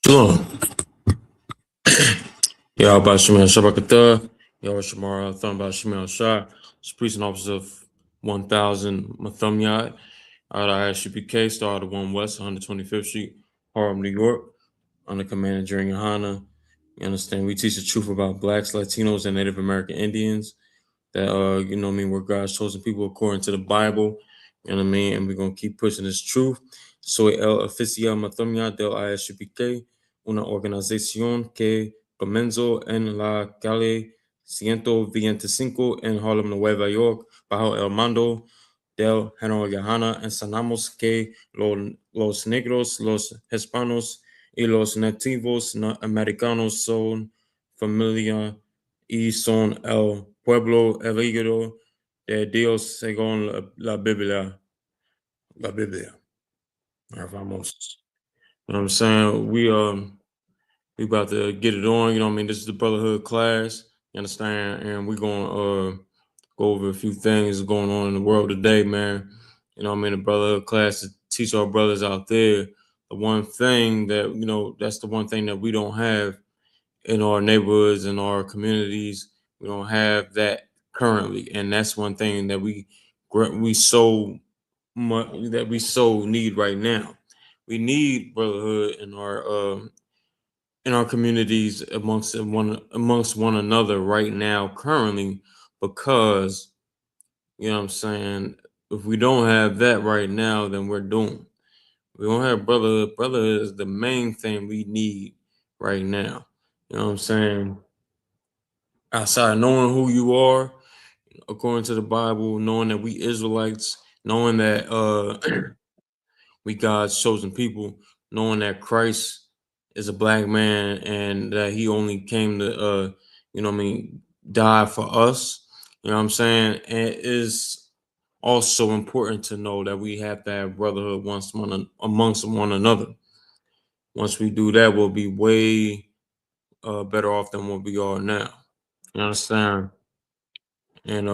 Shalom. Y'all about Shemal Shabakatah. Y'all Shamar Thumb about Shemal Shah. Priest and Officer of 1000 Mathumyat out of I.S.U.P.K. Star of 1 West, 125th Street, Harlem, New York. Under command during YAHANNA. You understand? We teach the truth about blacks, Latinos, and Native American Indians. That we're God's chosen people according to the Bible. You know what I mean? And we're gonna keep pushing this truth. Soy el oficial Mathumyat del I.S.U.P.K, una organización que comenzó en la calle 125 en Harlem, Nueva York, bajo el mando del general YAHANNA. Enseñamos que los negros, los hispanos y los nativos americanos son familia y son el pueblo elegido de Dios según la Biblia. La Biblia. Vamos. You know what I'm saying? We about to get it on. You know what I mean? This is the Brotherhood Class. You understand? And we're gonna go over a few things going on in the world today, man. You know what I mean? The Brotherhood Class to teach our brothers out there the one thing that that's the one thing that we don't have in our neighborhoods and our communities. We don't have that currently, and that's one thing that we so much that we so need right now. We need brotherhood in our communities amongst one another right now currently, because you know what I'm saying, if we don't have that right now, then we're doomed. We don't have brotherhood. Brotherhood is the main thing we need right now. You know what I'm saying? Outside of knowing who you are, according to the Bible, knowing that we Israelites, knowing that we God's chosen people, knowing that Christ is a black man and that he only came to die for us. You know what I'm saying? And it is also important to know that we have to have brotherhood amongst one another. Once we do that, we'll be way better off than what we are now. You understand? And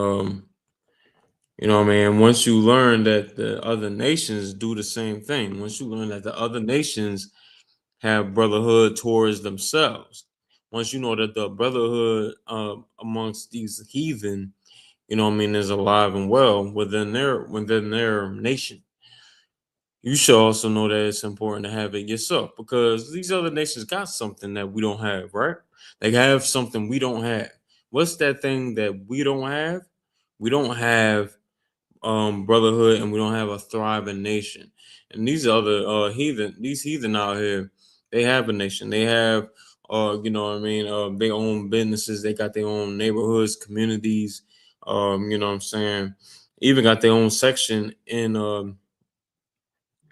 you know what I mean? Once you learn that the other nations do the same thing, once you learn that the other nations have brotherhood towards themselves, once you know that the brotherhood amongst these heathen, you know what I mean, is alive and well within their nation, you should also know that it's important to have it yourself, because these other nations got something that we don't have, right? They have something we don't have. What's that thing that we don't have? We don't have brotherhood, and we don't have a thriving nation. And these other heathen out here, they have a nation. They have you know what I mean, their own businesses. They got their own neighborhoods, communities, you know what I'm saying, even got their own section in a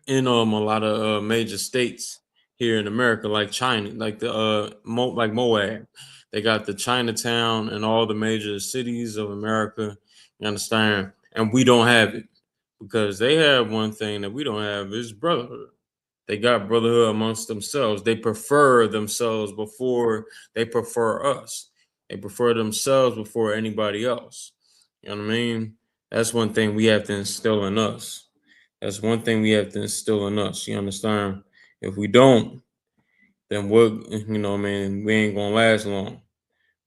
lot of major states here in America, like China, like the like Moab. They got the Chinatown and all the major cities of America. You understand? And we don't have it, because they have one thing that we don't have is brotherhood. They got brotherhood amongst themselves. They prefer themselves before they prefer us. They prefer themselves before anybody else. You know what I mean? That's one thing we have to instill in us. That's one thing we have to instill in us. You understand? If we don't, then you know what I mean, we ain't gonna last long.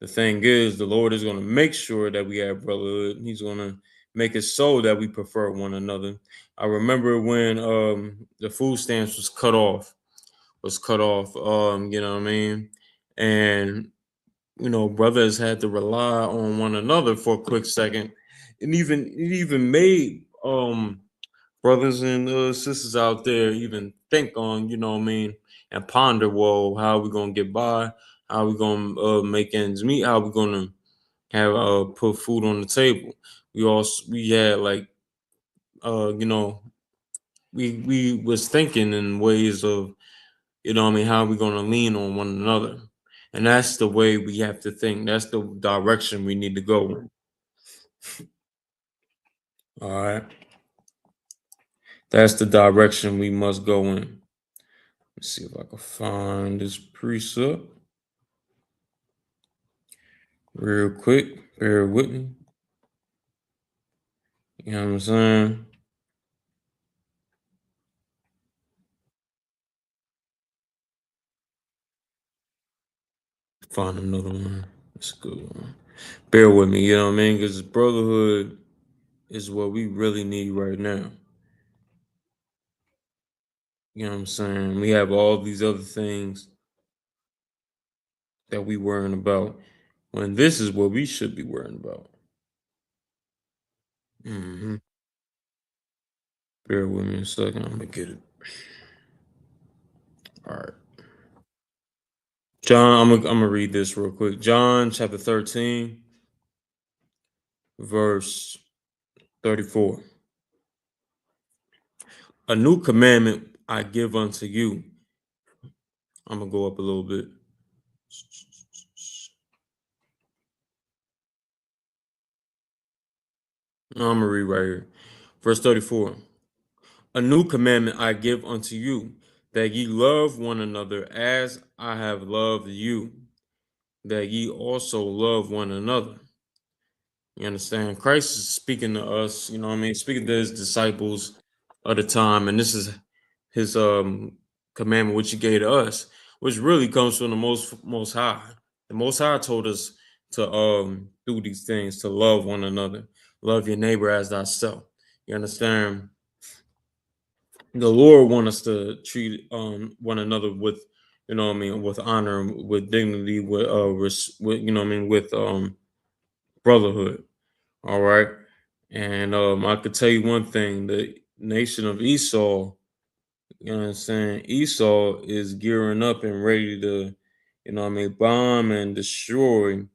The thing is, the Lord is gonna make sure that we have brotherhood. He's gonna make it so that we prefer one another. I remember when the food stamps was cut off, you know what I mean? And brothers had to rely on one another for a quick second. And it even made brothers and sisters out there even think on, you know what I mean, and ponder, well, how are we gonna get by? How are we gonna make ends meet? How are we gonna have put food on the table? We had like you know, we was thinking in ways of, you know what I mean, how are we gonna lean on one another? And that's the way we have to think. That's the direction we need to go. All right. That's the direction we must go in. Let's see if I can find this precept real quick. Bear with me. You know what I'm saying? Find another one. That's a good one. Bear with me, you know what I mean? Because brotherhood is what we really need right now. You know what I'm saying? We have all these other things that we worrying about when this is what we should be worrying about. Hmm. Bear with me a second. I'm gonna get it. All right. John, I'm gonna read this real quick. John chapter 13, verse 34. A new commandment I give unto you. I'm gonna go up a little bit. No, I'm gonna read right here. Verse 34. A new commandment I give unto you, that ye love one another as I have loved you, that ye also love one another. You understand? Christ is speaking to us, you know what I mean? Speaking to his disciples of the time, and this is his commandment which he gave to us, which really comes from the most high. The most high told us to do these things, to love one another, love your neighbor as thyself. You understand? The Lord wants us to treat one another with, you know what I mean, with honor, with dignity, with with, you know what I mean, with brotherhood. All right. And I could tell you one thing: the nation of Esau, you know what I'm saying? Esau is gearing up and ready to, you know what I mean, bomb and destroy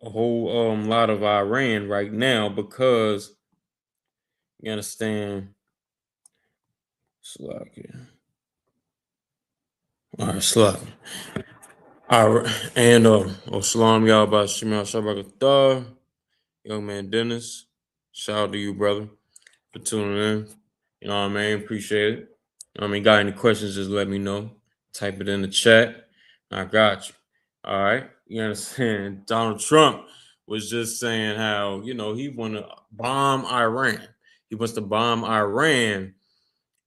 a whole lot of Iran right now because you understand. Slovakia. All right, Slovakia. All right, and Shalom, y'all, about Shemel Shabbat, young man Dennis. Shout out to you, brother, for tuning in. You know what I mean? Appreciate it. You know what I mean? Got any questions, just let me know. Type it in the chat. I got you. All right. You understand? Donald Trump was just saying how, you know, he want to bomb Iran. He wants to bomb Iran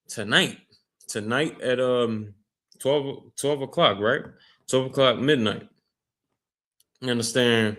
tonight. Tonight at 12 o'clock, right? 12 o'clock midnight. You understand?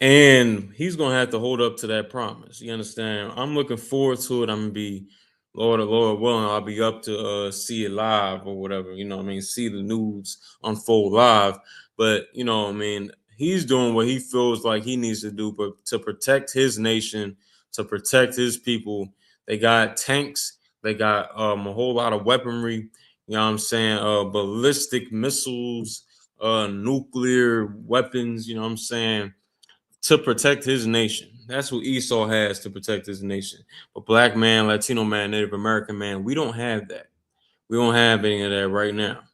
And he's gonna have to hold up to that promise. You understand? I'm looking forward to it. I'm gonna be, Lord willing, I'll be up to see it live or whatever. You know what I mean? See the news unfold live. But you know what I mean? He's doing what he feels like he needs to do, but to protect his nation, to protect his people. They got tanks, they got a whole lot of weaponry, you know what I'm saying? Ballistic missiles, nuclear weapons, you know what I'm saying? To protect his nation. That's what Esau has to protect his nation. But black man, Latino man, Native American man, we don't have that. We don't have any of that right now.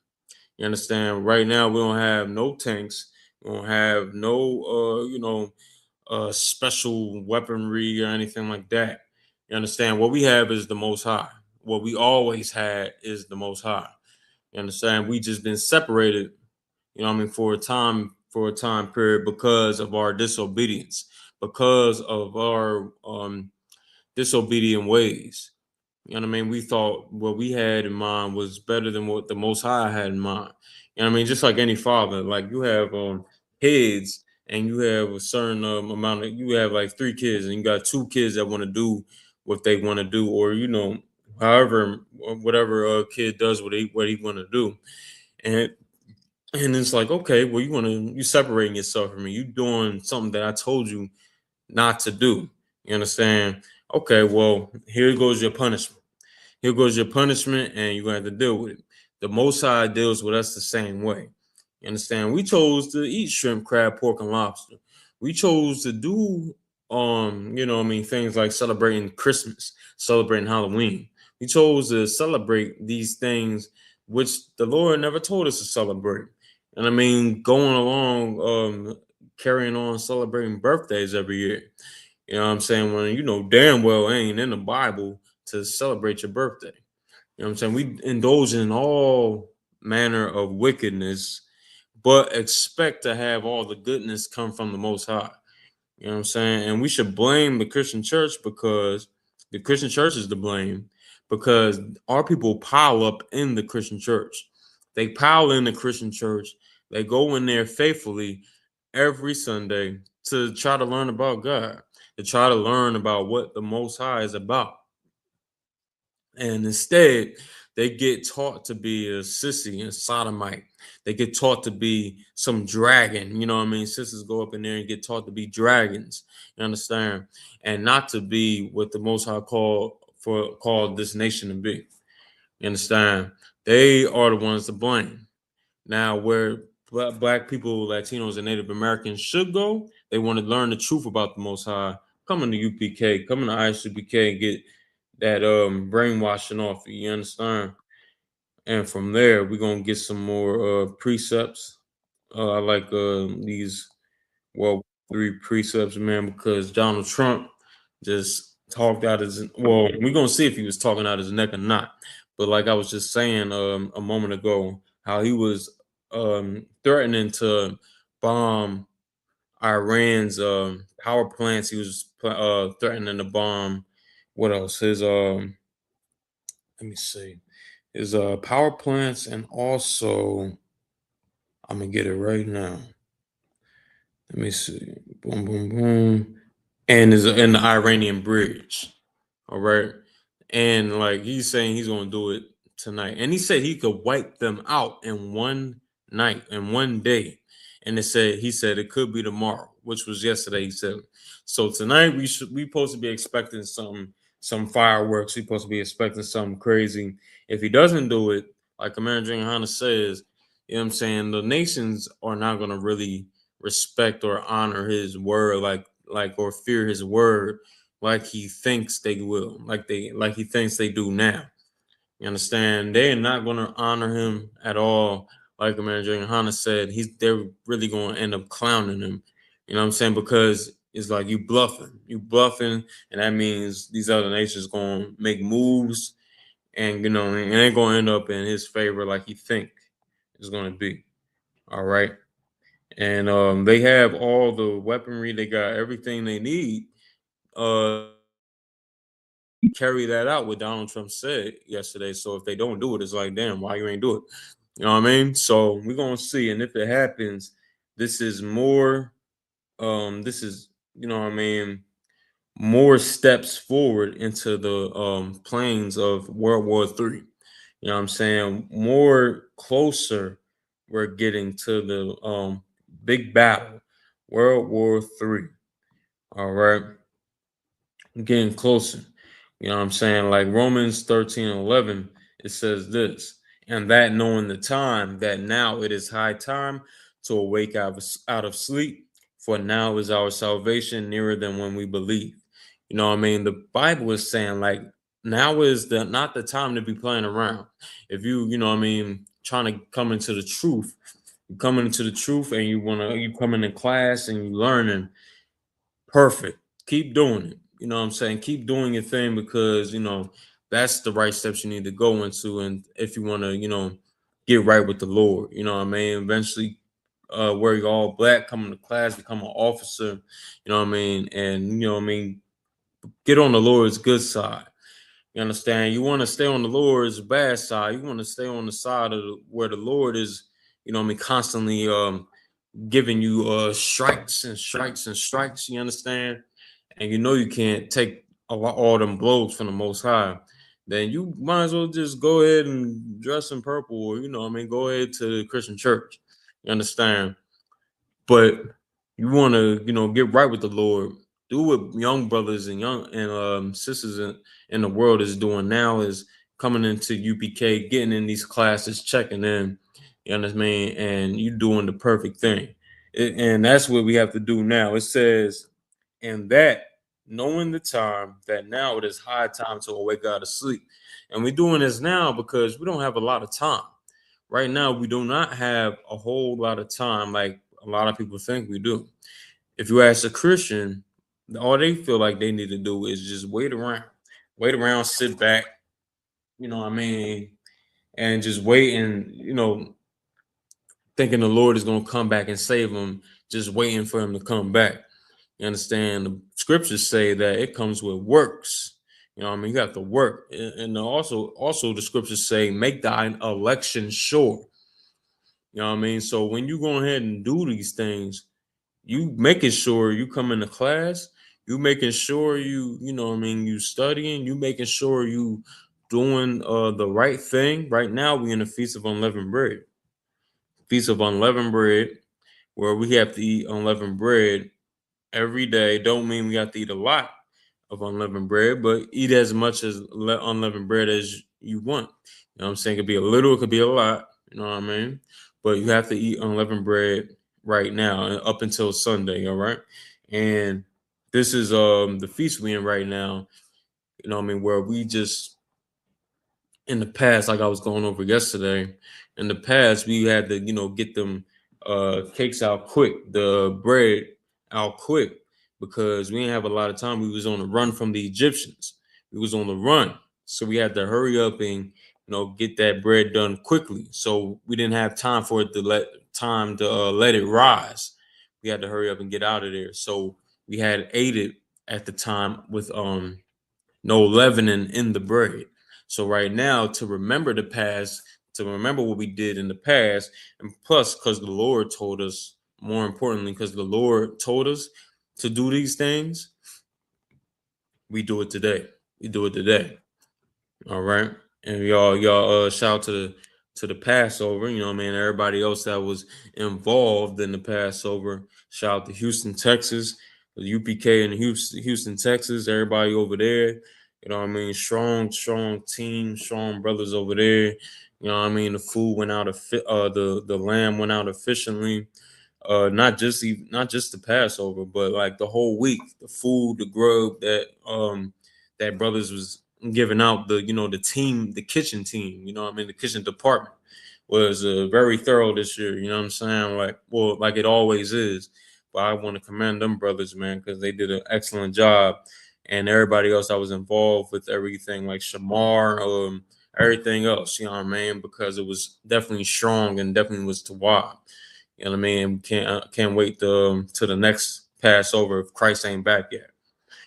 You understand? Right now, we don't have no tanks. We don't have no, special weaponry or anything like that. You understand? What we have is the Most High. What we always had is the Most High. You understand? We just been separated, you know what I mean, for a time period because of our disobedience, because of our disobedient ways. You know what I mean? We thought what we had in mind was better than what the Most High had in mind. You know what I mean? Just like any father, like you have kids and you have a certain amount of, you have like three kids and you got two kids that want to do what they want to do, or you know, however, whatever a kid does what he want to do, and it's like, okay, well, you separating yourself from me. You doing something that I told you not to do. You understand? Okay, well, here goes your punishment. Here goes your punishment, and you're gonna have to deal with it. The Most High deals with us the same way. You understand? We chose to eat shrimp, crab, pork, and lobster. We chose to do you know what I mean, things like celebrating Christmas, celebrating Halloween. We chose to celebrate these things which the Lord never told us to celebrate. And I mean, going along, carrying on celebrating birthdays every year. You know what I'm saying? When you know damn well it ain't in the Bible to celebrate your birthday. You know what I'm saying? We indulge in all manner of wickedness, but expect to have all the goodness come from the Most High. You know what I'm saying? And we should blame the Christian church because the Christian church is to blame because our people pile up in the Christian church. They pile in the Christian church. They go in there faithfully every Sunday to try to learn about God, to try to learn about what the Most High is about. And instead, they get taught to be a sissy and sodomite. They get taught to be some dragon. You know what I mean? Sisters go up in there and get taught to be dragons. You understand? And not to be what the Most High called this nation to be. You understand? They are the ones to blame. Now, where black people, Latinos, and Native Americans should go, they want to learn the truth about the Most High. Coming to UPK, coming to I.S.U.P.K, and get that brainwashing off. You understand? And from there, we're gonna get some more precepts. I like these World War III precepts, man, because Donald Trump just talked out his. Well, we're gonna see if he was talking out his neck or not. But like I was just saying a moment ago, how he was threatening to bomb Iran's power plants. He was threatening to bomb. What else? His let me see. His power plants, and also I'm gonna get it right now. Let me see. Boom, boom, boom. And is in the Iranian bridge. All right. And like he's saying he's gonna do it tonight. And he said he could wipe them out in one night, in one day. And he said it could be tomorrow, which was yesterday, he said. So tonight we supposed to be expecting some fireworks. We supposed to be expecting something crazy. If he doesn't do it, like Commander YAHANNA says, you know what I'm saying, the nations are not gonna really respect or honor his word like or fear his word like he thinks they will, like he thinks they do now. You understand? They're not going to honor him at all. Like Commander YAHANNA said, they're really going to end up clowning him. You know what I'm saying? Because it's like you bluffing, and that means these other nations going to make moves, and and they're going to end up in his favor, like he think it's going to be. All right, and they have all the weaponry, they got everything they need. Carry that out what Donald Trump said yesterday. So if they don't do it, it's like, damn, why you ain't do it? You know what I mean? So we're gonna see. And if it happens, this is more this is, you know what I mean, more steps forward into the planes of World War III. You know what I'm saying? More closer we're getting to the big battle, World War III. All right. Getting closer. You know what I'm saying? Like Romans 13:11, it says this, and that knowing the time, that now it is high time to awake out of sleep, for now is our salvation nearer than when we believe. You know what I mean? The Bible is saying like now is the not the time to be playing around. If you know what I mean, trying to come into the truth, you coming into the truth and you coming in class and you learning. Perfect. Keep doing it. You know what I'm saying? Keep doing your thing because, that's the right steps you need to go into. And if you want to, get right with the Lord, you know what I mean? Eventually, wear you all black, come into class, become an officer, you know what I mean? And, you know what I mean? Get on the Lord's good side. You understand? You want to stay on the Lord's bad side. You want to stay on the side of where the Lord is, you know what I mean, constantly giving you strikes and strikes and strikes, you understand? And you know you can't take all them blows from the Most High, then you might as well just go ahead and dress in purple, or I mean, go ahead to the Christian church. You understand? But you want to, get right with the Lord. Do what young brothers and young and sisters in the world is doing now is coming into UPK, getting in these classes, checking in. You understand me? And you doing the perfect thing. And that's what we have to do now. It says, and that knowing the time that now it is high time to awake out of sleep. And we're doing this now because we don't have a lot of time. Right now, we do not have a whole lot of time like a lot of people think we do. If you ask a Christian, all they feel like they need to do is just wait around, sit back, you know what I mean, and just wait and, thinking the Lord is going to come back and save them, just waiting for him to come back. You understand? The scriptures say that it comes with works. You know what I mean? You have to work. And also the scriptures say, make thine election sure. You know what I mean? So when you go ahead and do these things, you making sure you come into class, you making sure you know what I mean, you studying, you making sure you doing the right thing. Right now we in the Feast of Unleavened Bread. Feast of Unleavened Bread, where we have to eat unleavened bread every day. Don't mean we have to eat a lot of unleavened bread, but eat as much as unleavened bread as you want. You know what I'm saying? It could be a little, it could be a lot. You know what I mean? But you have to eat unleavened bread right now and up until Sunday. All right. And this is the feast we in right now. You know what I mean? Where we just in the past, like I was going over yesterday, in the past we had to, get them cakes out quick, the bread out quick, because we didn't have a lot of time. We was on the run from the Egyptians. We was on the run. So we had to hurry up and get that bread done quickly. So we didn't have time for it to let it rise. We had to hurry up and get out of there. So we had ate it at the time with no leavening in the bread. So right now, to remember the past, to remember what we did in the past, and plus, because the Lord told us, more importantly, because the Lord told us to do these things, we do it today. We do it today. All right. And y'all shout to the Passover, you know what I mean, everybody else that was involved in the Passover. Shout out to Houston, Texas, the UPK in Houston, Texas, everybody over there. You know what I mean? Strong team, strong brothers over there. You know what I mean? The food went out the lamb went out efficiently. Not just the Passover, but like the whole week, the food, the grub that brothers was giving out, the team, the kitchen team, you know what I mean, the kitchen department was very thorough this year. You know what I'm saying? Like it always is. But I want to commend them brothers, man, because they did an excellent job, and everybody else that was involved with everything, like Shamar, everything else. You know what I mean? Because it was definitely strong and definitely was to watch. You know what I mean? Can't wait to the next Passover if Christ ain't back yet.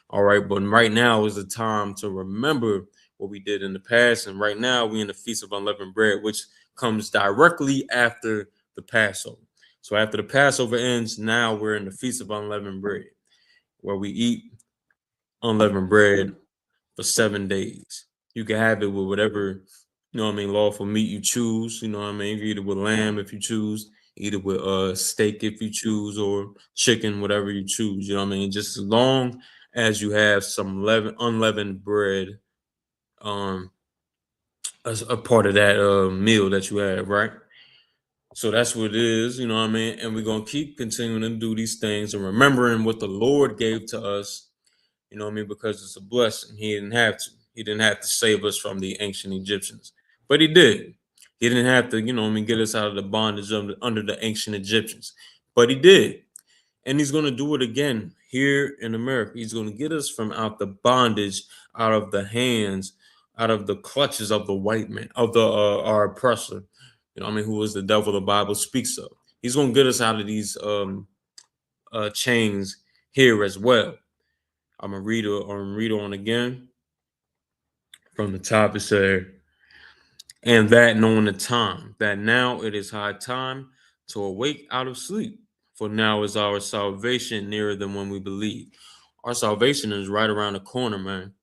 All right, but right now is the time to remember what we did in the past, and right now we in the Feast of Unleavened Bread, which comes directly after the Passover. So after the Passover ends, now we're in the Feast of Unleavened Bread, where we eat unleavened bread for 7 days. You can have it with whatever, lawful meat you choose. You know what I mean? You can eat it with lamb if you choose, eat it with steak if you choose, or chicken, whatever you choose. You know what I mean? Just as long as you have some unleavened bread um as a part of that meal that you have, right? So that's what it is, you know what I mean? And we're gonna keep continuing to do these things and remembering what the Lord gave to us, you know what I mean? Because it's a blessing. He didn't have to. He didn't have to save us from the ancient Egyptians, but he did. He didn't have to, get us out of the bondage under the ancient Egyptians, but he did. And he's going to do it again here in America. He's going to get us from out the bondage, out of the hands, out of the clutches of the white man, of the our oppressor. You know, what I mean, who is the devil the Bible speaks of. He's going to get us out of these chains here as well. I'm gonna read on again from the top. It said, "And that knowing the time, that now it is high time to awake out of sleep, for now is our salvation nearer than when we believe." Our salvation is right around the corner, man.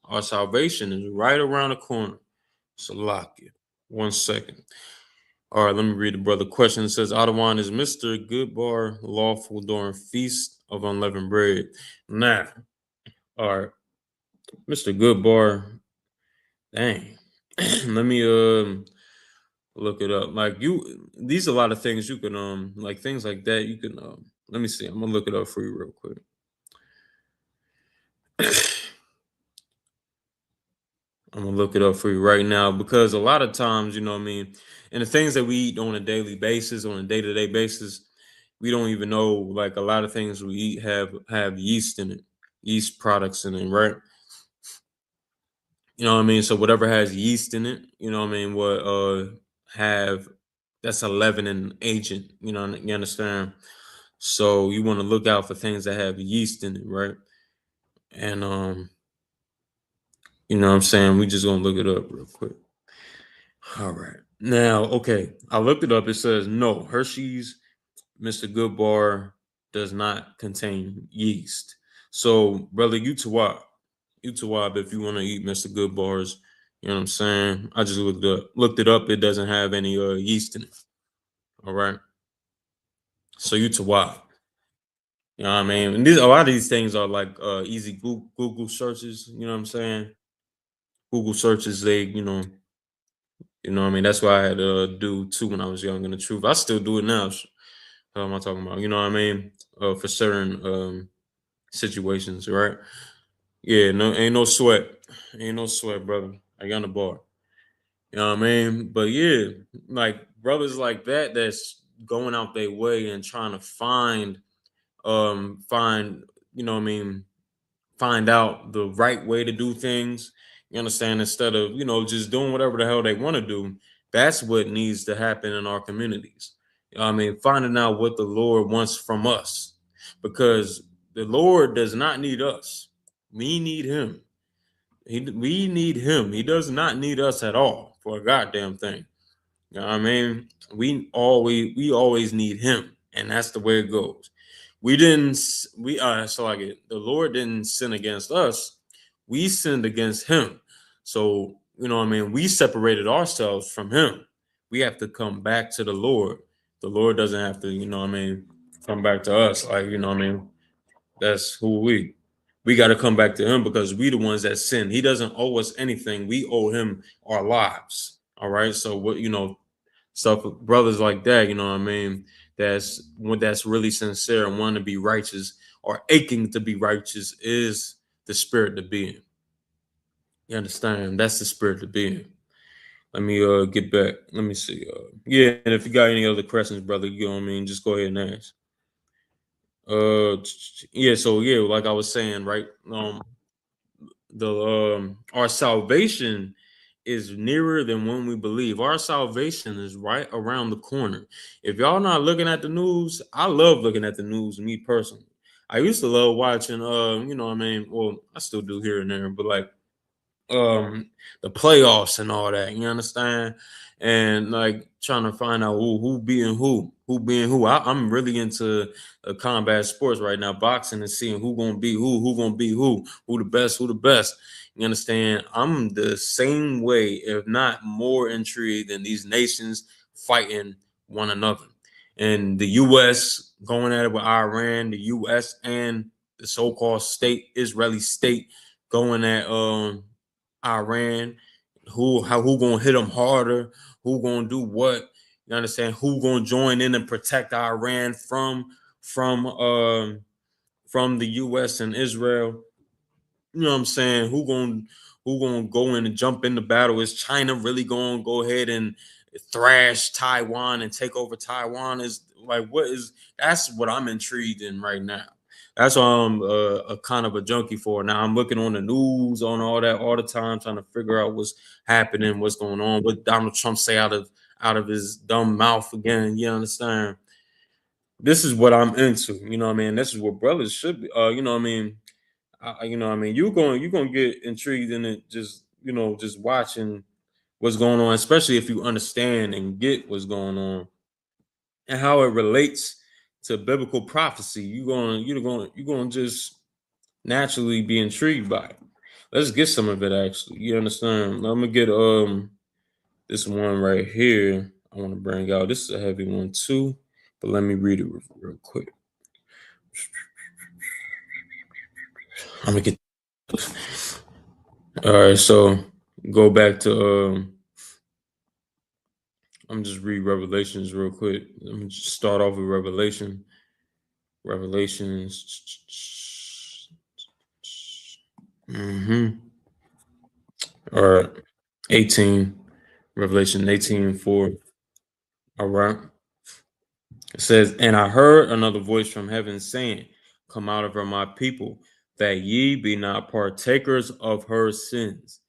Our salvation is right around the corner. So lock it. 1 second. All right, let me read the brother question. It says, Adawan, is Mr. Goodbar lawful during Feast of Unleavened Bread? Nah. All right, Mr. Goodbar. Dang. Let me look it up. Like these are a lot of things you can like things like that you can let me see. I'm gonna look it up for you real quick. I'm gonna look it up for you right now because a lot of times, you know what I mean, and the things that we eat on a daily basis, on a day-to-day basis, we don't even know like a lot of things we eat have yeast in it, yeast products in it, right? You know what I mean? So whatever has yeast in it, you know what I mean, what have that's a leavening agent, you understand? So you want to look out for things that have yeast in it, right? And you know what I'm saying? We just gonna look it up real quick. All right. Now, okay, I looked it up. It says no, Hershey's Mr. Goodbar does not contain yeast. So, brother, you tawab if you want to eat Mr. Goodbars. You know what I'm saying? I just looked it up. It doesn't have any yeast in it. All right. So you tawab. You know what I mean? And a lot of these things are like easy Google searches. You know what I'm saying? Google searches, you know what I mean? That's why I had to do too when I was young. In the truth, I still do it now. What am I talking about? You know what I mean? For certain situations, right? Yeah, no, ain't no sweat, ain't no sweat, brother. I got on the bar. You know what I mean? But yeah, like brothers like that, that's going out their way and trying to find, you know what I mean, find out the right way to do things. You understand? Instead of, just doing whatever the hell they want to do. That's what needs to happen in our communities. You know what I mean? Finding out what the Lord wants from us. Because the Lord does not need us. We need him. We need him. He does not need us at all for a goddamn thing. You know what I mean? We always need him. And that's the way it goes. We didn't we so like it, the Lord didn't sin against us. We sinned against him. So, you know what I mean, we separated ourselves from him. We have to come back to the Lord. The Lord doesn't have to, come back to us. Like, that's who we got to come back to him because we the ones that sin. He doesn't owe us anything. We owe him our lives. All right. So what, stuff brothers like that, you know what I mean, that's really sincere and want to be righteous or aching to be righteous is the spirit to be in. You understand? That's the spirit to be in. Let me get back. Let me see. Yeah, and if you got any other questions, brother, you know what I mean, just go ahead and ask. Yeah, so yeah, like I was saying, right? The Our salvation is nearer than when we believe. Our salvation is right around the corner. If y'all not looking at the news, I love looking at the news, me personally. I used to love watching you know what I mean, well, I still do here and there, but like the playoffs and all that, you understand? And like trying to find out who being who being who. I'm really into combat sports right now, boxing, and seeing who gonna be who gonna be who the best, who the best. You understand? I'm the same way, if not more intrigued than these nations fighting one another. And the US going at it with Iran, the US and the so-called Israeli state going at Iran, who gonna hit them harder, who gonna do what, you understand, who gonna join in and protect Iran from from the US and Israel. You know what I'm saying? Who gonna go in and jump in the battle? Is China really gonna go ahead and thrash Taiwan and take over Taiwan? Is like what is That's what I'm intrigued in right now. That's what I'm a kind of a junkie for. Now I'm looking on the news on all that all the time, trying to figure out what's happening, what's going on, what Donald Trump say out of his dumb mouth again. You understand? This is what I'm into. You know what I mean? This is what brothers should be. You know what I mean? You know what I mean? You're gonna get intrigued in it, just just watching what's going on, especially if you understand and get what's going on and how it relates to biblical prophecy. You're gonna just naturally be intrigued by it. Let's get some of it actually. You understand? Let me get this one right here. I want to bring out. This is a heavy one too, but let me read it real quick. I'm gonna get. All right, so go back to I'm just read Revelations real quick. Let me just start off with Revelations. All right. 18. Revelation 18:4. All right. It says, and I heard another voice from heaven saying, come out of her, my people, that ye be not partakers of her sins,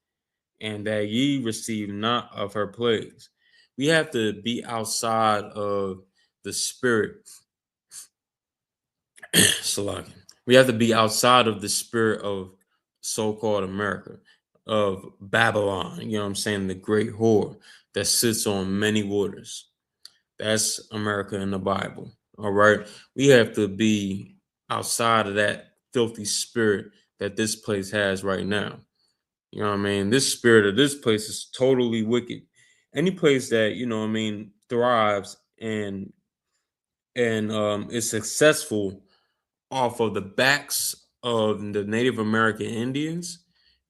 and that ye receive not of her plagues. We have to be outside of the spirit. Salaki. We have to be outside of the spirit of so-called America. of Babylon, you know what I'm saying, the great whore that sits on many waters. That's America in the Bible. All right. We have to be outside of that filthy spirit that this place has right now. You know what I mean? This spirit of this place is totally wicked. Any place that, you know what I mean, thrives and is successful off of the backs of the Native American Indians,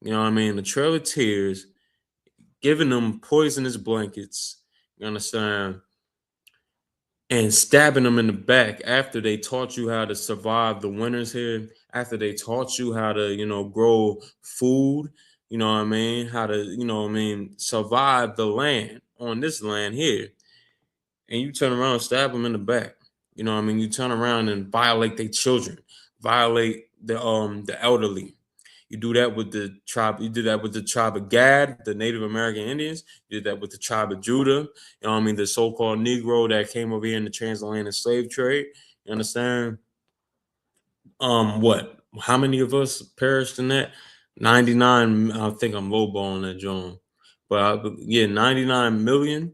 you know what I mean, the Trail of Tears, giving them poisonous blankets, you understand, and stabbing them in the back after they taught you how to survive the winters here, after they taught you how to, grow food, you know what I mean, how to, survive the land on this land here. And you turn around and stab them in the back. You know what I mean? You turn around and violate their children, violate the elderly. You do that with the tribe. You did that with the tribe of Gad, the Native American Indians. You did that with the tribe of Judah. You know what I mean? The so-called Negro that came over here in the transatlantic slave trade. You understand? What? How many of us perished in that? 99. I think I'm lowballing that, John. Yeah, 99 million.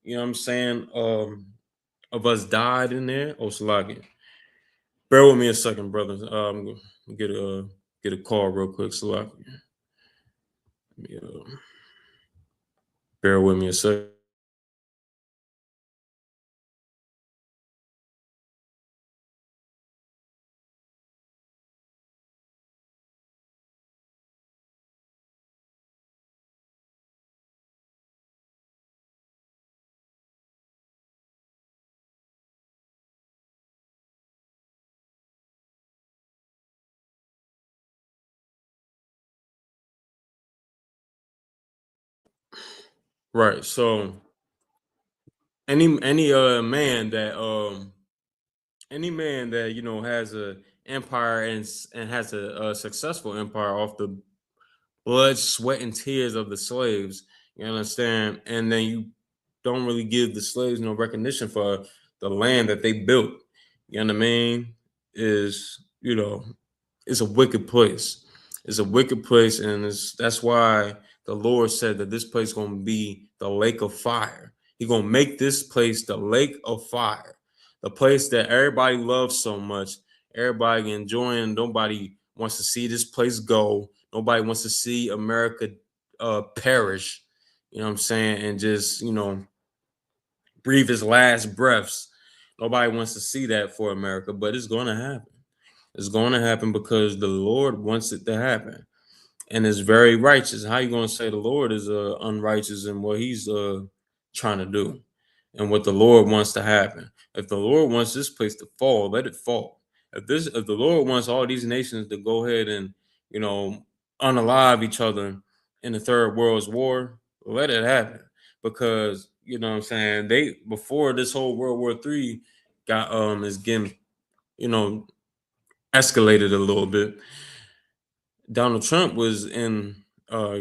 You know what I'm saying? Of us died in there. Oh, Salaki. Bear with me a second, brothers. Get a call real quick, Salaki. Bear with me a second. Right. So any man that has a empire and has a successful empire off the blood, sweat, and tears of the slaves, you understand, and then you don't really give the slaves no recognition for the land that they built. You know what I mean? Is it's a wicked place. It's a wicked place, and that's why the Lord said that this place is gonna be the lake of fire. He's gonna make this place the lake of fire, the place that everybody loves so much, everybody enjoying. Nobody wants to see this place go. Nobody wants to see America perish. You know what I'm saying? And just breathe his last breaths. Nobody wants to see that for America, but it's going to happen. It's going to happen because the Lord wants it to happen, and it's very righteous. How you going to say the Lord is unrighteous in what He's trying to do, and what the Lord wants to happen? If the Lord wants this place to fall, let it fall. If the Lord wants all these nations to go ahead and you know unalive each other in the third world's war, let it happen. Because you know what I'm saying, they before this whole World War III got is getting you know escalated a little bit. Donald Trump was in uh,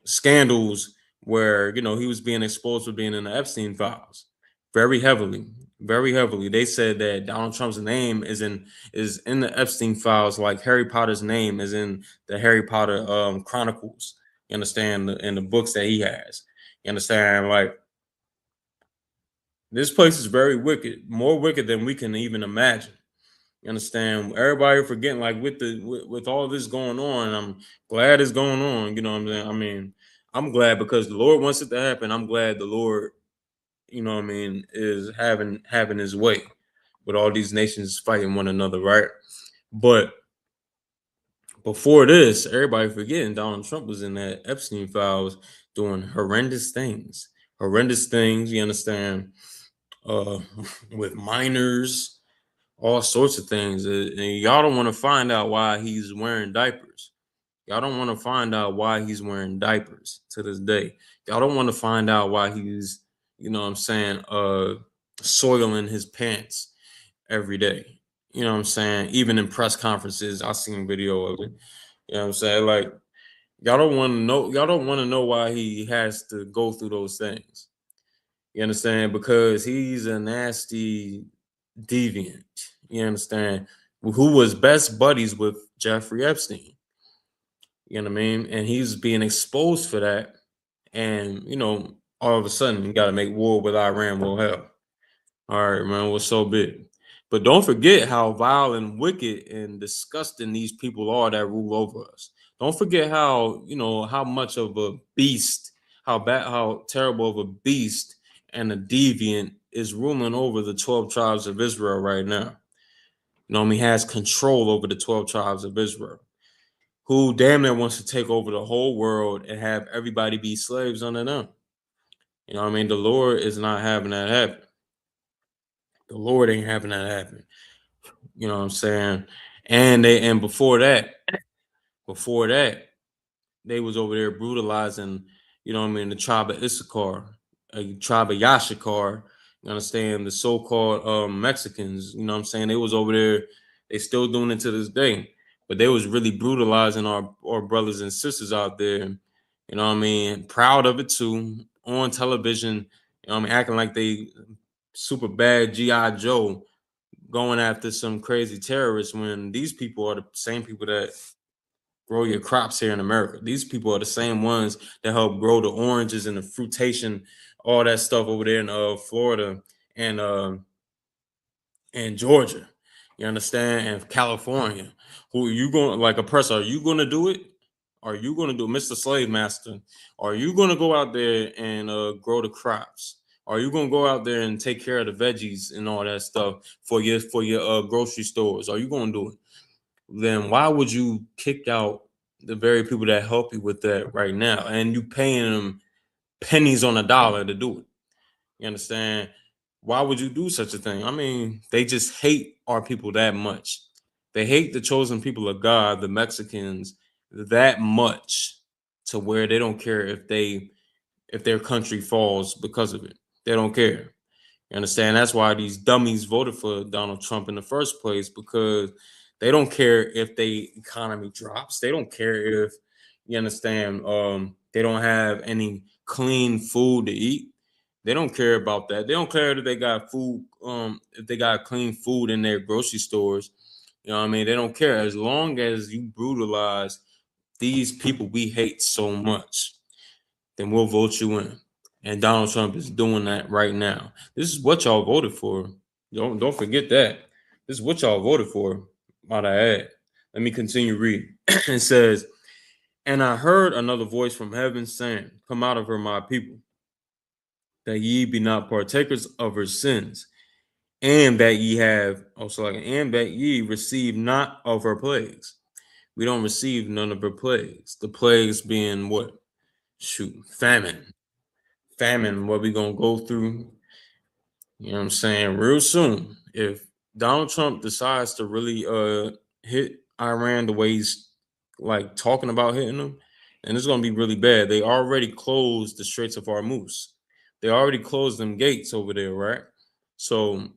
scandals where he was being exposed for being in the Epstein files very heavily, very heavily. They said that Donald Trump's name is in the Epstein files, like Harry Potter's name is in the Harry Potter chronicles. You understand, in the books that he has. You understand, like this place is very wicked, more wicked than we can even imagine. You understand? Everybody forgetting, like with all this going on. I'm glad it's going on. You know what I'm saying? I mean, I'm glad because the Lord wants it to happen. I'm glad the Lord, what I mean, is having His way with all these nations fighting one another, right? But before this, everybody forgetting Donald Trump was in that Epstein files doing horrendous things. Horrendous things. You understand? Uh, with minors, all sorts of things. And y'all don't want to find out why he's wearing diapers. Y'all don't want to find out why he's wearing diapers to this day. Y'all don't want to find out why he's, what I'm saying, soiling his pants every day. You know what I'm saying? Even in press conferences, I seen video of it. You know what I'm saying? Like, y'all don't want to know why he has to go through those things. You understand? Because he's a nasty deviant. You understand? Who was best buddies with Jeffrey Epstein. You know what I mean? And he's being exposed for that. And, all of a sudden, you got to make war with Iran. Well, hell. All right, man. What's so big? But don't forget how vile and wicked and disgusting these people are that rule over us. Don't forget how, how much of a beast, how terrible of a beast and a deviant is ruling over the 12 tribes of Israel right now. He has control over the 12 tribes of Israel, who damn near wants to take over the whole world and have everybody be slaves under them. You know what I mean? The Lord is not having that happen. The Lord ain't having that happen. You know what I'm saying? And before that, they was over there brutalizing, the tribe of Issachar, a tribe of Yashikar, you understand, the so-called Mexicans, you know what I'm saying? They was over there, they still doing it to this day. But they was really brutalizing our brothers and sisters out there, you know what I mean? Proud of it too, on television, acting like they super bad G.I. Joe going after some crazy terrorists when these people are the same people that grow your crops here in America. These people are the same ones that help grow the oranges and the fruitation, all that stuff over there in Florida and Georgia. You understand? And California. Who are you going, like, oppressor? Are you going to do it? Are you going to do it, Mr. Slave Master? Are you going to go out there and grow the crops? Are you going to go out there and take care of the veggies and all that stuff for your grocery stores? Are you going to do it? Then why would you kick out the very people that help you with that right now, and you paying them pennies on a dollar to do it? You understand? Why would you do such a thing? I mean, they just hate our people that much. They hate the chosen people of God, the Mexicans, that much, to where they don't care if their country falls because of it. They don't care. You understand? That's why these dummies voted for Donald Trump in the first place, because they don't care if the economy drops. They don't care if, you understand, they don't have any clean food to eat. They don't care about that. They don't care that they got food, if they got clean food in their grocery stores. You know what I mean? They don't care as long as you brutalize these people we hate so much. Then we'll vote you in. And Donald Trump is doing that right now. This is what y'all voted for. Don't forget that. This is what y'all voted for. Might I add. Let me continue reading. It says, "And I heard another voice from heaven saying, Come out of her, my people, that ye be not partakers of her sins, and that ye have also and that ye receive not of her plagues." We don't receive none of her plagues. The plagues being what? Shoot, famine, what we gonna go through, you know what I'm saying, real soon. If Donald Trump decides to really hit Iran the way he's like talking about hitting them, and it's gonna be really bad. They already closed the Straits of Hormuz. They already closed them gates over there, right? So,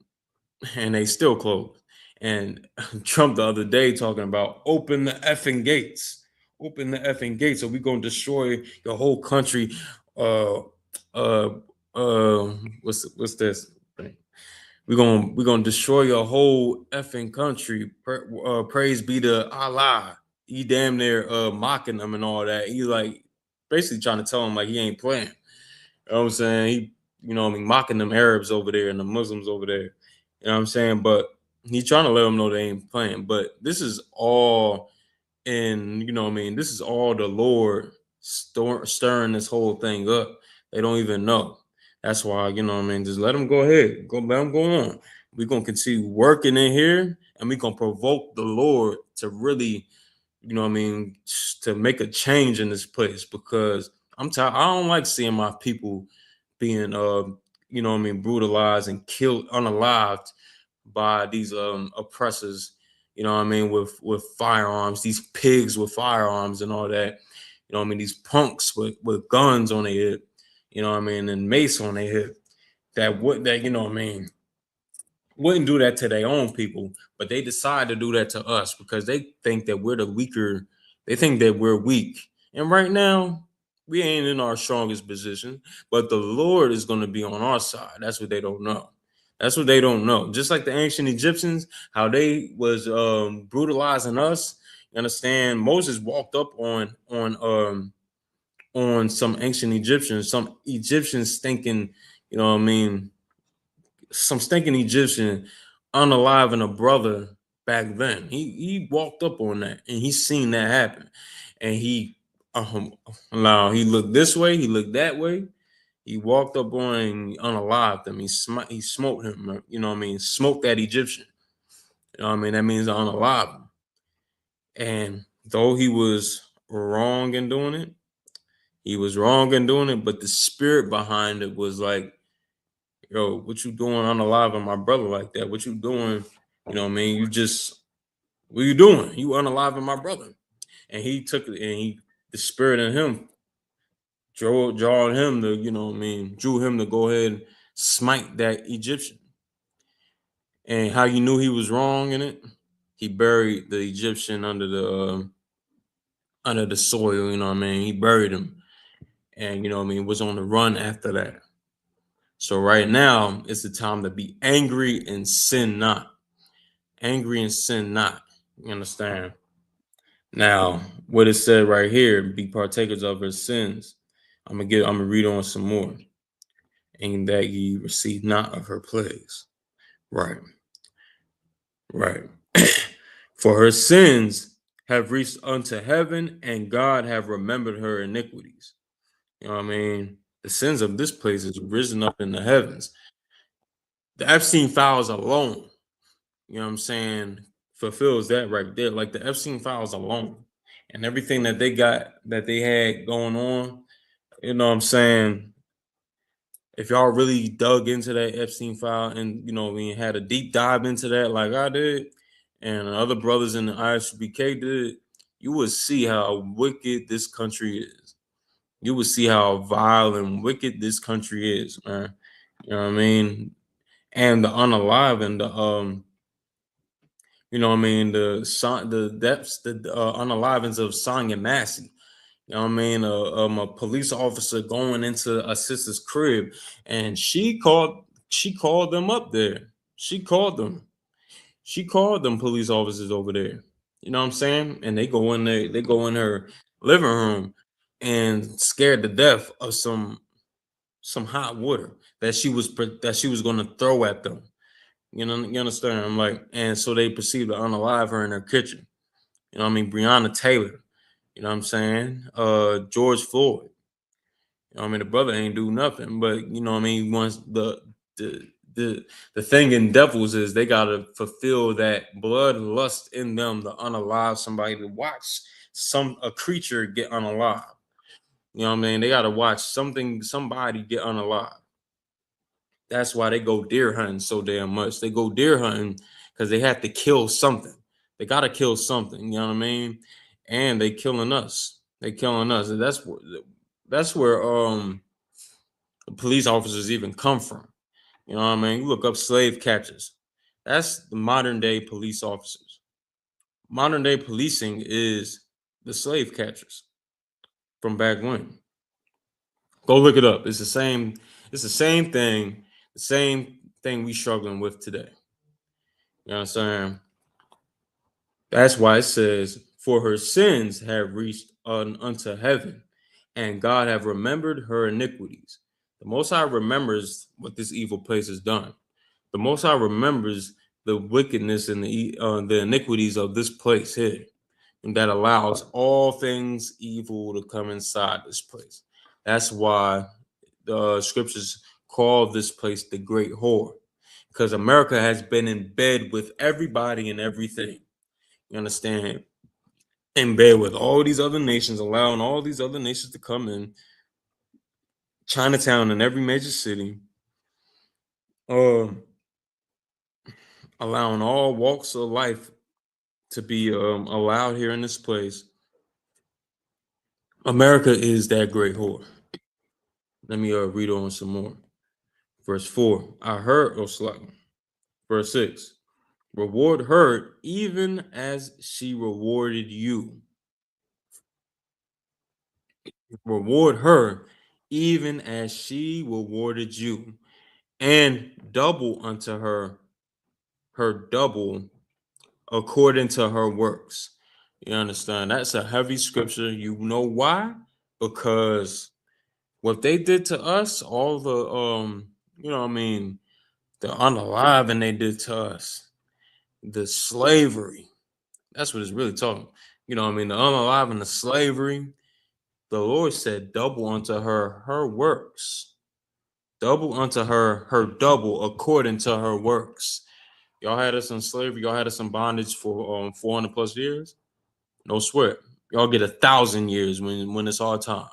and they still closed. And Trump the other day talking about open the effing gates. Open the effing gates, or we gonna destroy your whole country. Uh uh what's this thing? We're gonna destroy your whole effing country. Praise be to Allah. He damn near mocking them and all that. He like basically trying to tell him like he ain't playing. You know what I'm saying? He, mocking them Arabs over there and the Muslims over there. You know what I'm saying? But he's trying to let them know they ain't playing. But this is all in, this is all the Lord stirring this whole thing up. They don't even know. That's why, just let them go ahead. Let them go on. We're going to continue working in here, and we're going to provoke the Lord to really, to make a change in this place, because I'm tired. I don't like seeing my people being, brutalized and killed unalived by these oppressors, with firearms, these pigs with firearms and all that, these punks with guns on their hip, and mace on their hip, wouldn't do that to their own people, but they decide to do that to us because they think that we're the weaker, they think that we're weak. And right now, we ain't in our strongest position, but the Lord is going to be on our side. That's what they don't know. That's what they don't know. Just like the ancient Egyptians, how they was brutalizing us, You understand? Moses walked up on some ancient Egyptians, some Egyptians stinking, you know what I mean, some stinking Egyptian unaliving a brother back then. He walked up on that and he seen that happen. And he looked this way, he looked that way. He walked up on and unalived him. He smoked him, you know what I mean? Smoked that Egyptian. You know what I mean? That means unalive him. And though he was wrong in doing it, but the spirit behind it was like, yo, what you doing unaliving my brother like that? What you doing? You know what I mean? What you doing? You unaliving my brother. And he took it and the spirit in him drawed him to, you know what I mean, drew him to go ahead and smite that Egyptian. And how you knew he was wrong in it? He buried the Egyptian under the soil, you know what I mean? He buried him. And you know what I mean, was on the run after that. So right now, it's the time to be angry and sin not. Angry and sin not. You understand? Now, what it said right here, be partakers of her sins. I'm gonna read on some more. And that ye receive not of her plagues. Right, right. For her sins have reached unto heaven, and God have remembered her iniquities. You know what I mean? The sins of this place is risen up in the heavens. The Epstein files alone, you know what I'm saying, fulfills that right there. Like the Epstein files alone and everything that they had going on, you know what I'm saying? If y'all really dug into that Epstein file and you know we had a deep dive into that like I did and other brothers in the I.S.U.P.K did, you would see how wicked this country is. You would see how vile and wicked this country is, man. You know what I mean? And the unalive and the you know what I mean, the depths, the unalivings of Sonya Massey. You know what I mean? A police officer going into a sister's crib, and she called them up there. She called them. She called them police officers over there. You know what I'm saying? And they go in her living room and scared to death of some hot water that she was going to throw at them. You know, you understand? I'm like, and so they proceed to unalive her in her kitchen. You know what I mean? Breonna Taylor. You know what I'm saying? George Floyd. You know what I mean? The brother ain't do nothing, but you know what I mean? Once the the thing in devils is they gotta fulfill that blood lust in them to unalive somebody to watch a creature get unalive. You know what I mean? They gotta watch somebody get unalive. That's why they go deer hunting so damn much. They go deer hunting because they have to kill something. They gotta kill something. You know what I mean? And they killing us. They killing us, and that's where the police officers even come from. You know what I mean? You look up slave catchers. That's the modern day police officers. Modern day policing is the slave catchers from back when. Go look it up. It's the same. It's the same thing. The same thing we struggling with today. You know what I'm saying? That's why it says, "For her sins have reached unto heaven, and God have remembered her iniquities." The Most High remembers what this evil place has done. The Most High remembers the wickedness and the iniquities of this place here, and that allows all things evil to come inside this place. That's why the scriptures call this place the Great Whore, because America has been in bed with everybody and everything. You understand? In bed with all these other nations, allowing all these other nations to come in. Chinatown in every major city, um, allowing all walks of life to be allowed here in this place. America is that great whore. Let me read on some more. Verse 4. I heard, verse 6. Reward her even as she rewarded you. Reward her even as she rewarded you, and double unto her double according to her works. You understand? That's a heavy scripture. You know why? Because what they did to us, all the you know what I mean, the unaliving they did to us, the slavery. That's what it's really talking. You know what I mean? The unaliving, the slavery. The Lord said, double unto her her works. Double unto her her double according to her works. Y'all had us in slavery, y'all had us in bondage for 400 plus years. No sweat. Y'all get 1,000 years when it's our time.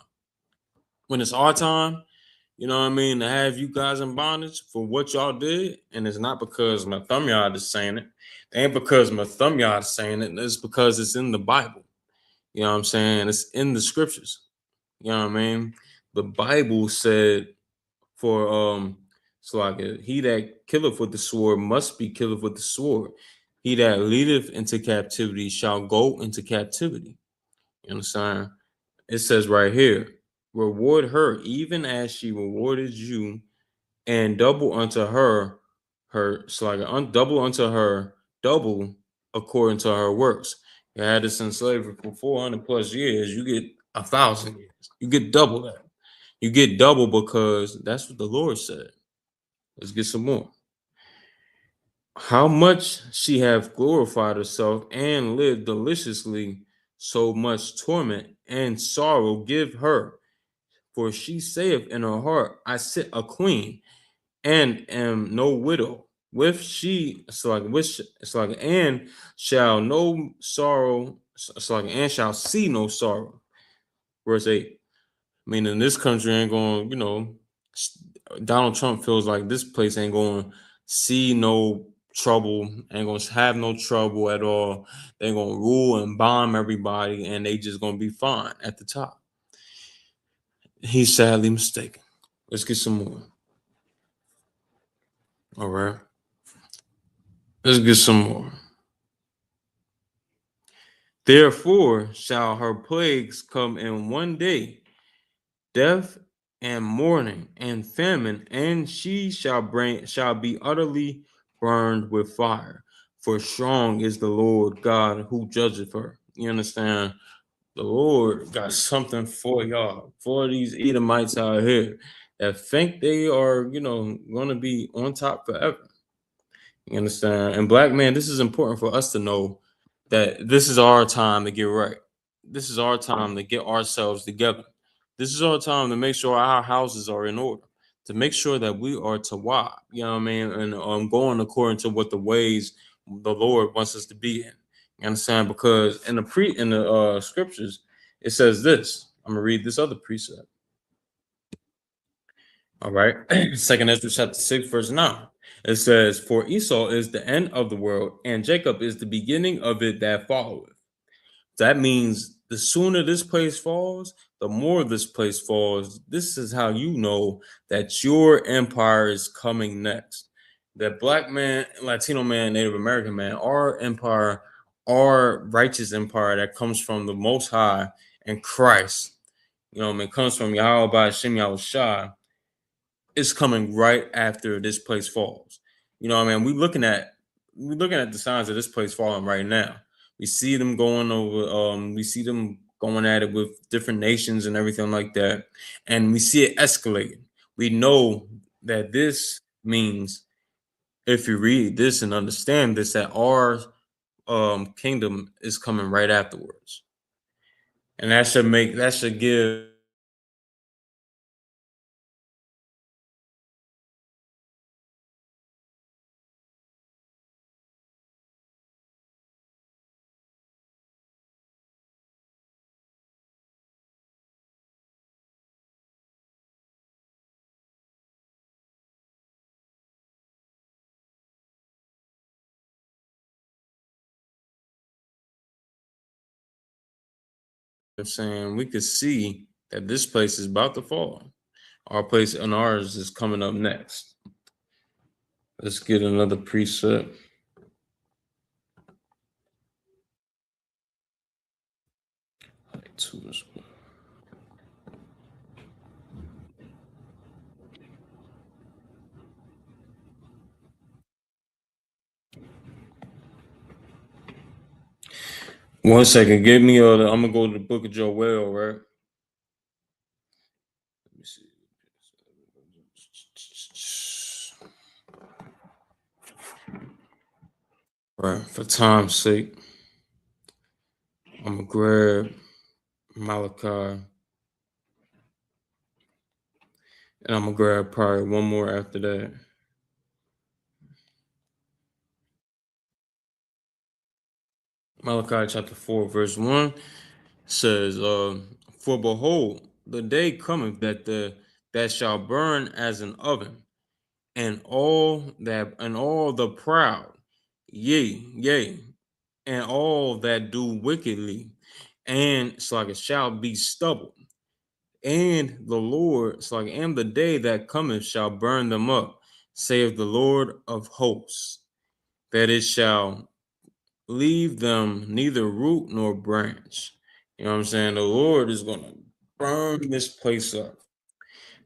When it's our time, you know what I mean, to have you guys in bondage for what y'all did, and it's not because my thumb yard is saying it. It ain't because my thumb yard is saying it. It's because it's in the Bible. You know what I'm saying? It's in the scriptures. You know what I mean? The Bible said for so like he that killeth with the sword must be killeth with the sword. He that leadeth into captivity shall go into captivity. You understand? It says right here, reward her even as she rewarded you, and double unto her so like double unto her double according to her works. You had this in slavery for 400 plus years, you get 1,000 years. You get double that. You get double because that's what the Lord said. Let's get some more. How much she have glorified herself and lived deliciously, so much torment and sorrow give her. For she saith in her heart, I sit a queen and am no widow. With she, it's like, and shall no sorrow, it's like, and shall see no sorrow. Verse 8. Meaning this country ain't going, Donald Trump feels like this place ain't going to see no trouble, ain't going to have no trouble at all. They're going to rule and bomb everybody, and they just going to be fine at the top. He's sadly mistaken. Let's get some more. All right. Let's get some more. Therefore shall her plagues come in one day, death and mourning and famine, and she shall be utterly burned with fire. For strong is the Lord God who judgeth her. You understand? The Lord got something for y'all, for these Edomites out here that think they are, going to be on top forever. You understand? And black man, this is important for us to know that this is our time to get right. This is our time to get ourselves together. This is our time to make sure our houses are in order, to make sure that we are to walk, you know what I mean, and going according to what the ways the Lord wants us to be in. You understand? Because in the scriptures, it says this. I'm gonna read this other precept. All right. Second Ezra chapter 6, verse 9. It says, for Esau is the end of the world, and Jacob is the beginning of it that followeth. That means the sooner this place falls, the more this place falls. This is how you know that your empire is coming next. That black man, Latino man, Native American man, our empire, our righteous empire that comes from the Most High and Christ, it comes from Yahweh by Hashem Yahushua, is coming right after this place falls. You know what I mean? We're looking at the signs of this place falling right now. We see them going over, we see them going at it with different nations and everything like that. And we see it escalating. We know that this means, if you read this and understand this, that our kingdom is coming right afterwards. And that should give saying we could see that this place is about to fall. Our place and ours is coming up next. Let's get another preset. 1 second. Give me I'm gonna go to the book of Joel, right? Let me see. Right, for time's sake, I'm gonna grab Malachi, and I'm gonna grab probably one more after that. Malachi chapter 4, verse 1 says, "For behold, the day cometh that shall burn as an oven, and all the proud, yea, and all that do wickedly, and it's like it shall be stubble. And the Lord, it's like, and the day that cometh shall burn them up, saith the Lord of hosts, that it shall leave them neither root nor branch." You know what I'm saying? The Lord is gonna burn this place up.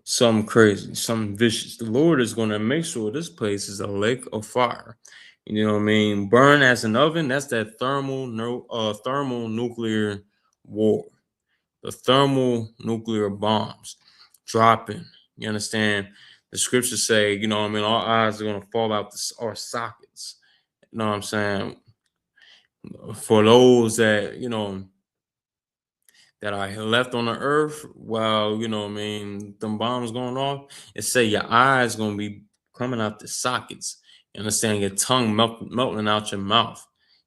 Something crazy, something vicious. The Lord is gonna make sure this place is a lake of fire. You know what I mean? Burn as an oven. That's that thermal nuclear war. The thermal nuclear bombs dropping. You understand? The scriptures say, you know what I mean, our eyes are gonna fall out our sockets. You know what I'm saying? For those that, you know, that I left on the earth while, you know what I mean, them bombs going off, it say your eyes gonna be coming out the sockets. You understand? Your tongue melting out your mouth.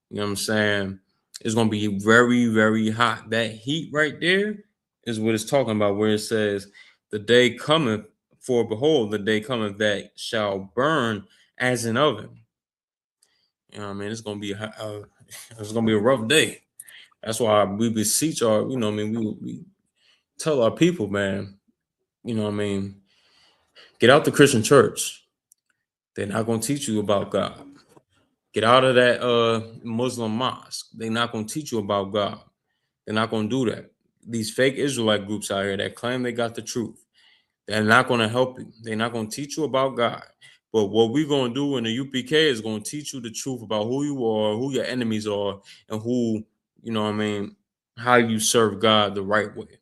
You know what I'm saying? It's gonna be very, very hot. That heat right there is what it's talking about, where it says, "The day cometh, for behold, the day cometh that shall burn as an oven." You know what I mean? It's gonna be it's gonna be a rough day. That's why we beseech our, you know what I mean, we tell our people, man, you know what I mean, get out the Christian church. They're not going to teach you about God. Get out of that Muslim mosque. They're not going to teach you about God. They're not going to do that. These fake Israelite groups out here that claim they got the truth, they're not going to help you. They're not going to teach you about God. But what we're going to do in the UPK is going to teach you the truth about who you are, who your enemies are, and who, you know what I mean, how you serve God the right way.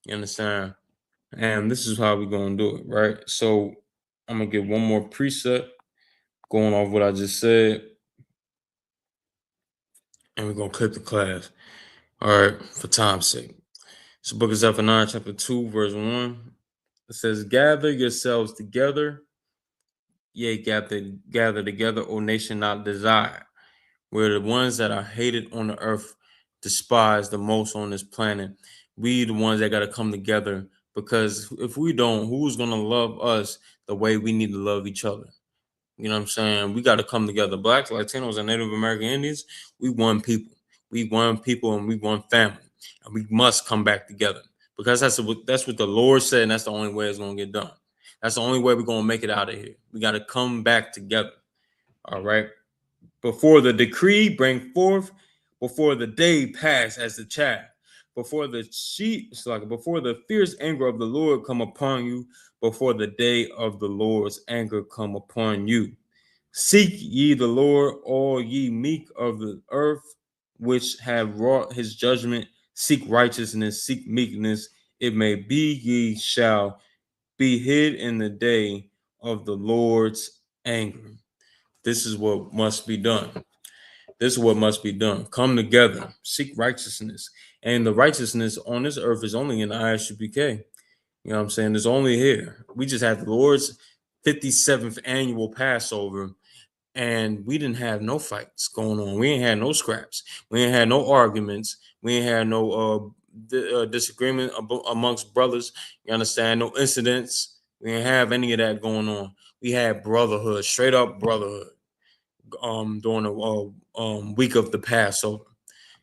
You understand? And this is how we're going to do it, right? So I'm going to get one more preset going off what I just said, and we're going to clip the class. All right, for time's sake. So book of Zephaniah chapter 2, verse 1. It says, "Gather yourselves together, yea, gather together, O nation not desired, where the ones that are hated on the earth, despised the most on this planet. We the ones that got to come together, because if we don't, who's going to love us the way we need to love each other? You know what I'm saying? We got to come together. Blacks, Latinos, and Native American Indians, we one people. We one people and we one family. And we must come back together, because that's what the Lord said, and that's the only way it's going to get done. That's the only way we're going to make it out of here. We got to come back together. All right? Before the decree bring forth, before the day pass as the chaff, before the before the fierce anger of the Lord come upon you, before the day of the Lord's anger come upon you. Seek ye the Lord, all ye meek of the earth, which have wrought his judgment. Seek righteousness, seek meekness. It may be ye shall be hid in the day of the Lord's anger. This is what must be done. This is what must be done. Come together, seek righteousness. And the righteousness on this earth is only in the I.S.U.P.K. You know what I'm saying? It's only here. We just had the Lord's 57th annual Passover, and we didn't have no fights going on. We ain't had no scraps. We ain't had no arguments. We ain't had no disagreement amongst brothers. You understand? No incidents. We didn't have any of that going on. We had brotherhood, straight up brotherhood, during the week of the Passover.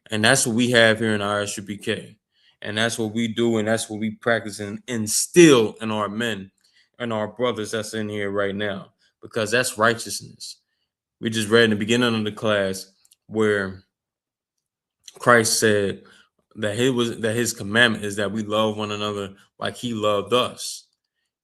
And that's what we have here in I.S.U.P.K. And that's what we do, and that's what we practice and instill in our men and our brothers that's in here right now, because that's righteousness. We just read in the beginning of the class where Christ said that his commandment is that we love one another like he loved us.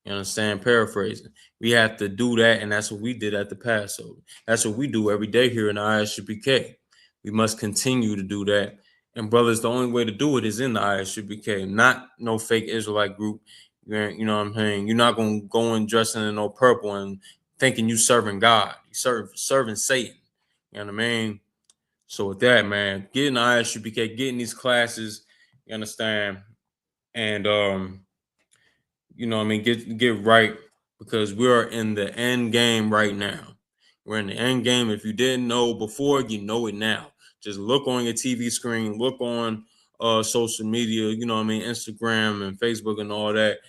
You understand? Paraphrasing. We have to do that, and that's what we did at the Passover. That's what we do every day here in I.S.U.P.K. We must continue to do that, And brothers, the only way to do it is in the I.S.U.P.K, not no fake Israelite group. You know what I'm saying? You're not gonna go and dressing in no purple and thinking you serving God. You serving Satan. You know what I mean? So with that, man, getting the I.S.U.P.K, getting these classes, you understand, and you know what I mean, get right, because we're in the end game right now. We're in the end game. If you didn't know before, you know it now. Just look on your TV screen, look on social media, you know what I mean, Instagram and Facebook and all that.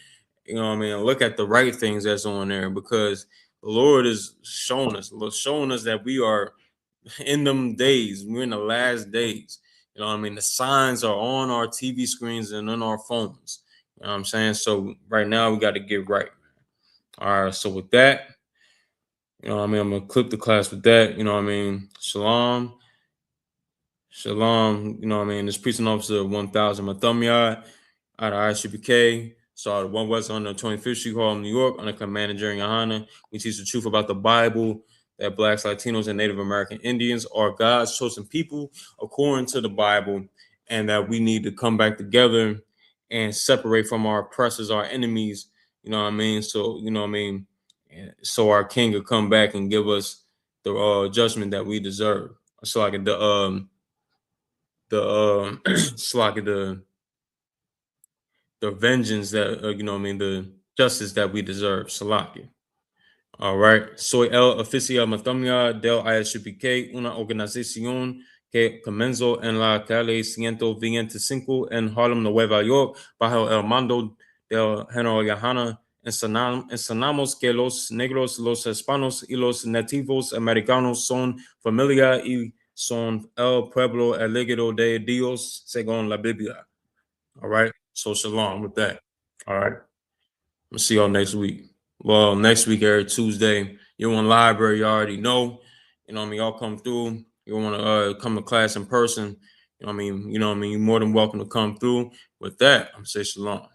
You know what I mean? Look at the right things that's on there, because the Lord is showing us that we are in them days. We're in the last days. You know what I mean? The signs are on our TV screens and on our phones. You know what I'm saying? So right now we got to get right. All right. So with that, you know what I mean, I'm gonna clip the class with that. You know what I mean? Shalom. Shalom. You know what I mean? This preaching officer 1000 Mathumyad out of I.S.U.P.K. So the 1 West on the 25th Street Hall in New York, under command of Jerry YAHANNA. We teach the truth about the Bible, that Blacks, Latinos, and Native American Indians are God's chosen people according to the Bible, and that we need to come back together and separate from our oppressors, our enemies. You know what I mean? So, you know what I mean? So our king will come back and give us the judgment that we deserve. So like it's like the vengeance that you know what I mean, the justice that we deserve. Salaki. All right. Soy el oficial Matamia del I.S.U.P.K, una organización que comenzó en la calle 125 en Harlem, Nueva York, bajo el mando del general YAHANNA. Enseñamos que los negros, los hispanos y los nativos americanos son familia y son el pueblo elegido de Dios según la Biblia. All right. So shalom with that. All right. We'll see y'all next week. Well, next week, every Tuesday. You're on library, you already know. You know what I mean? Y'all come through. You want to come to class in person. You know what I mean? You're more than welcome to come through. With that, I'm saying shalom.